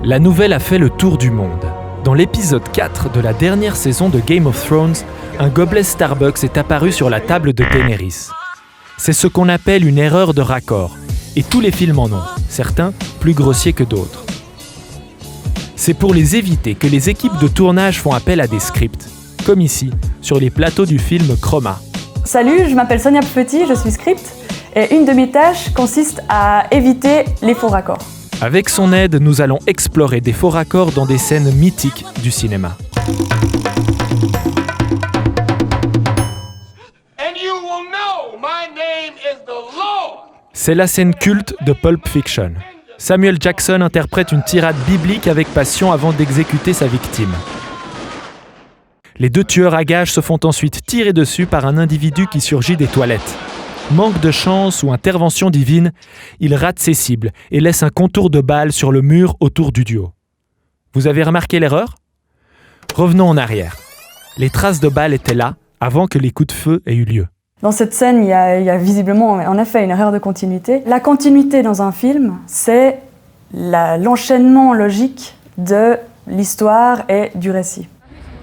La nouvelle a fait le tour du monde. Dans l'épisode 4 de la dernière saison de Game of Thrones, un gobelet Starbucks est apparu sur la table de Daenerys. C'est ce qu'on appelle une erreur de raccord, et tous les films en ont, certains plus grossiers que d'autres. C'est pour les éviter que les équipes de tournage font appel à des scripts, comme ici, sur les plateaux du film Chroma. Salut, je m'appelle Sonia Petit, je suis script, et une de mes tâches consiste à éviter les faux raccords. Avec son aide, nous allons explorer des faux raccords dans des scènes mythiques du cinéma. C'est la scène culte de Pulp Fiction. Samuel Jackson interprète une tirade biblique avec passion avant d'exécuter sa victime. Les deux tueurs à gages se font ensuite tirer dessus par un individu qui surgit des toilettes. Manque de chance ou intervention divine, il rate ses cibles et laisse un contour de balle sur le mur autour du duo. Vous avez remarqué l'erreur ? Revenons en arrière. Les traces de balles étaient là avant que les coups de feu aient eu lieu. Dans cette scène, il y a visiblement, en effet, une erreur de continuité. La continuité dans un film, c'est l'enchaînement logique de l'histoire et du récit.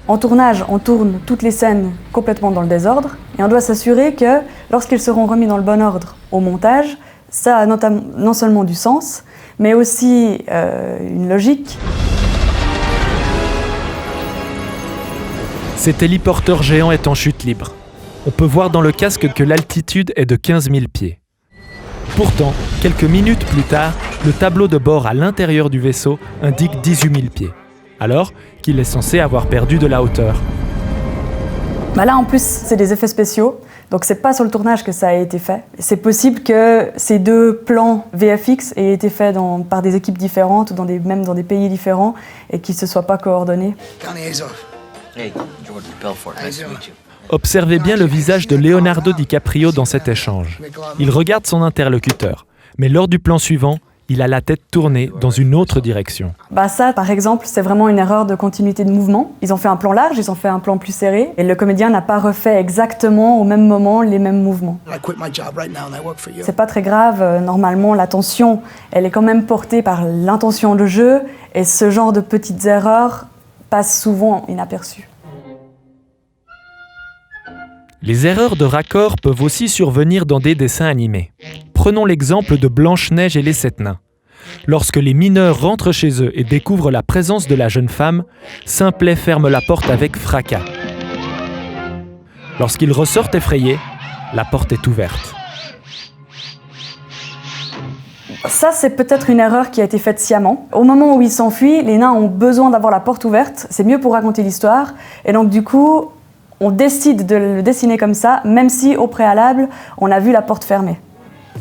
En tournage, on tourne toutes les scènes complètement dans le désordre et on doit s'assurer que lorsqu'ils seront remis dans le bon ordre au montage, ça a non seulement du sens, mais aussi une logique. Cet héliporteur géant est en chute libre. On peut voir dans le casque que l'altitude est de 15 000 pieds. Pourtant, quelques minutes plus tard, le tableau de bord à l'intérieur du vaisseau indique 18 000 pieds. Alors qu'il est censé avoir perdu de la hauteur. Là, en plus, c'est des effets spéciaux, donc c'est pas sur le tournage que ça a été fait. C'est possible que ces deux plans VFX aient été faits par des équipes différentes, même dans des pays différents, et qu'ils ne se soient pas coordonnés. Observez bien le visage de Leonardo DiCaprio dans cet échange. Il regarde son interlocuteur, mais lors du plan suivant, il a la tête tournée dans une autre direction. Ça, par exemple, c'est vraiment une erreur de continuité de mouvement. Ils ont fait un plan large, ils ont fait un plan plus serré, et le comédien n'a pas refait exactement au même moment les mêmes mouvements. C'est pas très grave, normalement l'attention, elle est quand même portée par l'intention de jeu, et ce genre de petites erreurs passent souvent inaperçues. Les erreurs de raccord peuvent aussi survenir dans des dessins animés. Prenons l'exemple de Blanche-Neige et les 7 nains. Lorsque les mineurs rentrent chez eux et découvrent la présence de la jeune femme, Simplet ferme la porte avec fracas. Lorsqu'ils ressortent effrayés, la porte est ouverte. Ça, c'est peut-être une erreur qui a été faite sciemment. Au moment où ils s'enfuient, les nains ont besoin d'avoir la porte ouverte, c'est mieux pour raconter l'histoire, et donc du coup, on décide de le dessiner comme ça, même si au préalable, on a vu la porte fermée.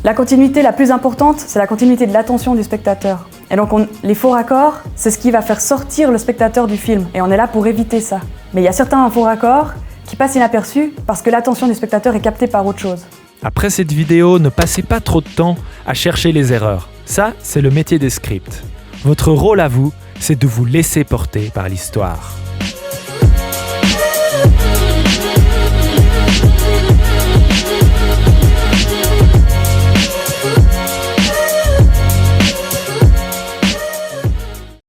La continuité la plus importante, c'est la continuité de l'attention du spectateur. Et donc les faux raccords, c'est ce qui va faire sortir le spectateur du film. Et on est là pour éviter ça. Mais il y a certains faux raccords qui passent inaperçus parce que l'attention du spectateur est captée par autre chose. Après cette vidéo, ne passez pas trop de temps à chercher les erreurs. Ça, c'est le métier des scripts. Votre rôle à vous, c'est de vous laisser porter par l'histoire.